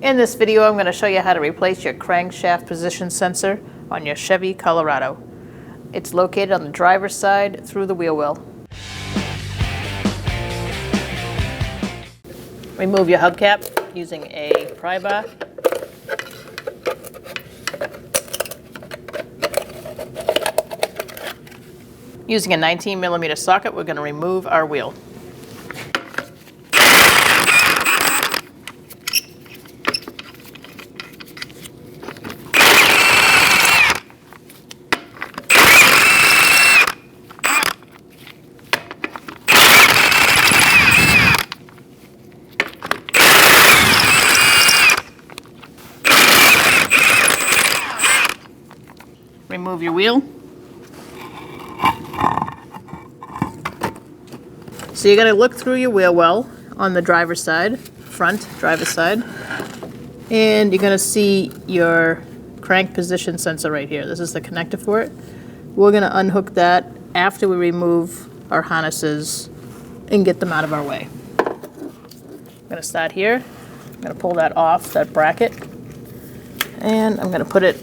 In this video, I'm going to show you how to replace your crankshaft position sensor on your Chevy Colorado. It's located on the driver's side through the wheel well. Remove your hubcap using a pry bar. Using a 19mm socket, we're going to remove our wheel. Remove your wheel. So you're going to look through your wheel well on the driver's side, front driver's side, and you're going to see your crank position sensor right here. This is the connector for it. We're going to unhook that after we remove our harnesses and get them out of our way. I'm going to start here. I'm going to pull that off, that bracket, and I'm going to put it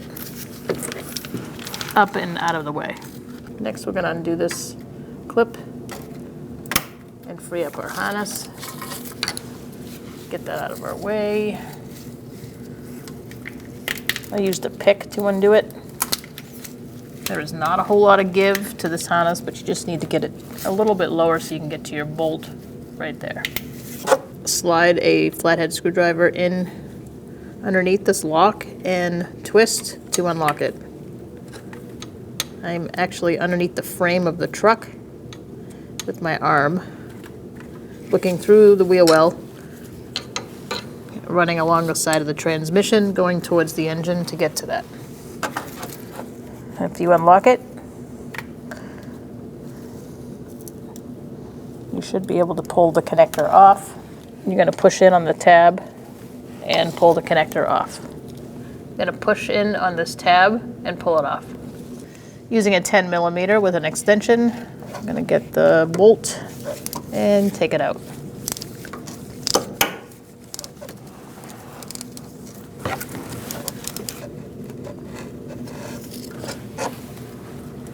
up and out of the way. Next, we're going to undo this clip and free up our harness. Get that out of our way. I used a pick to undo it. There is not a whole lot of give to this harness, but you just need to get it a little bit lower so you can get to your bolt right there. Slide a flathead screwdriver in underneath this lock and twist to unlock it. I'm actually underneath the frame of the truck with my arm, looking through the wheel well, running along the side of the transmission, going towards the engine to get to that. After you unlock it, you should be able to pull the connector off. You're going to push in on the tab and pull the connector off. You're going to push in on this tab and pull it off. Using a 10mm with an extension, I'm going to get the bolt and take it out.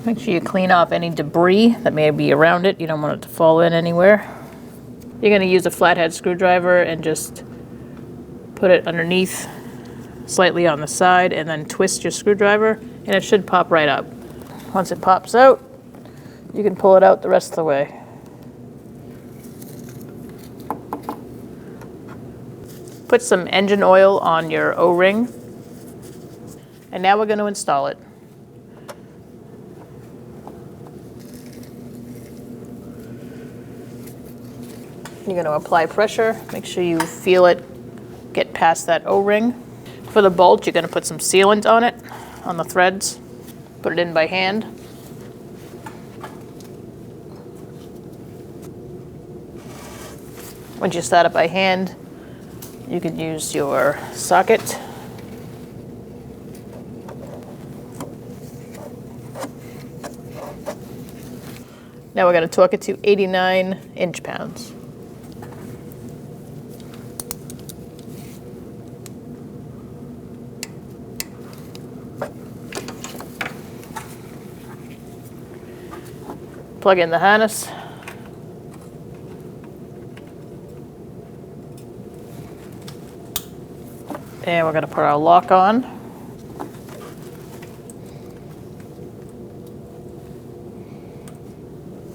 Make sure you clean off any debris that may be around it. You don't want it to fall in anywhere. You're going to use a flathead screwdriver and just put it underneath, slightly on the side, and then twist your screwdriver, and it should pop right up. Once it pops out, you can pull it out the rest of the way. Put some engine oil on your O-ring, and now we're going to install it. You're going to apply pressure. Make sure you feel it get past that O-ring. For the bolt, you're going to put some sealant on it, on the threads. Put it in by hand. Once you start it by hand, you can use your socket. Now we're going to torque it to 89 inch-pounds. Plug in the harness. And we're going to put our lock on.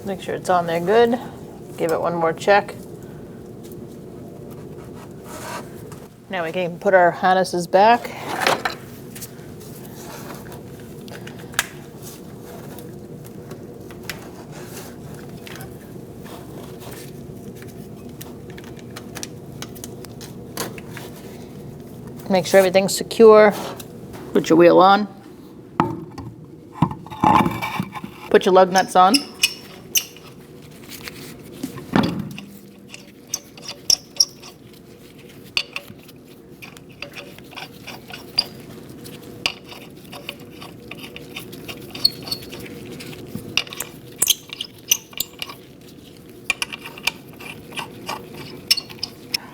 Make sure it's on there good. Give it one more check. Now we can put our harnesses back. Make sure everything's secure. Put your wheel on. Put your lug nuts on.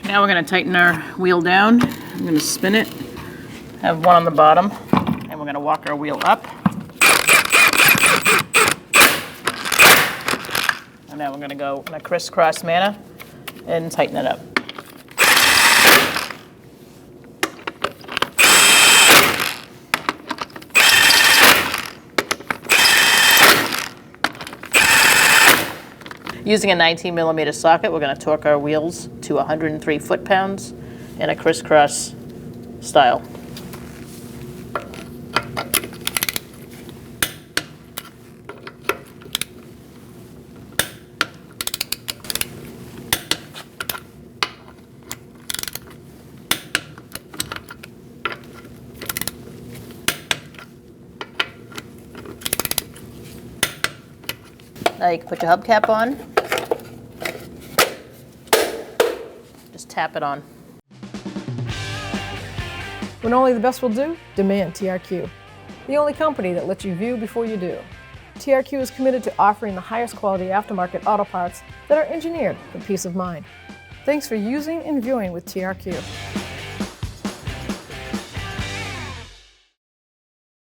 Now we're going to tighten our wheel down. I'm going to spin it, have one on the bottom, and we're going to walk our wheel up. And now we're going to go in a crisscross manner and tighten it up. Using a 19mm socket, we're going to torque our wheels to 103 foot-pounds in a crisscross style. Now you can put your hubcap on. Just tap it on. When only the best will do, demand TRQ. The only company that lets you view before you do. TRQ is committed to offering the highest quality aftermarket auto parts that are engineered for peace of mind. Thanks for using and viewing with TRQ.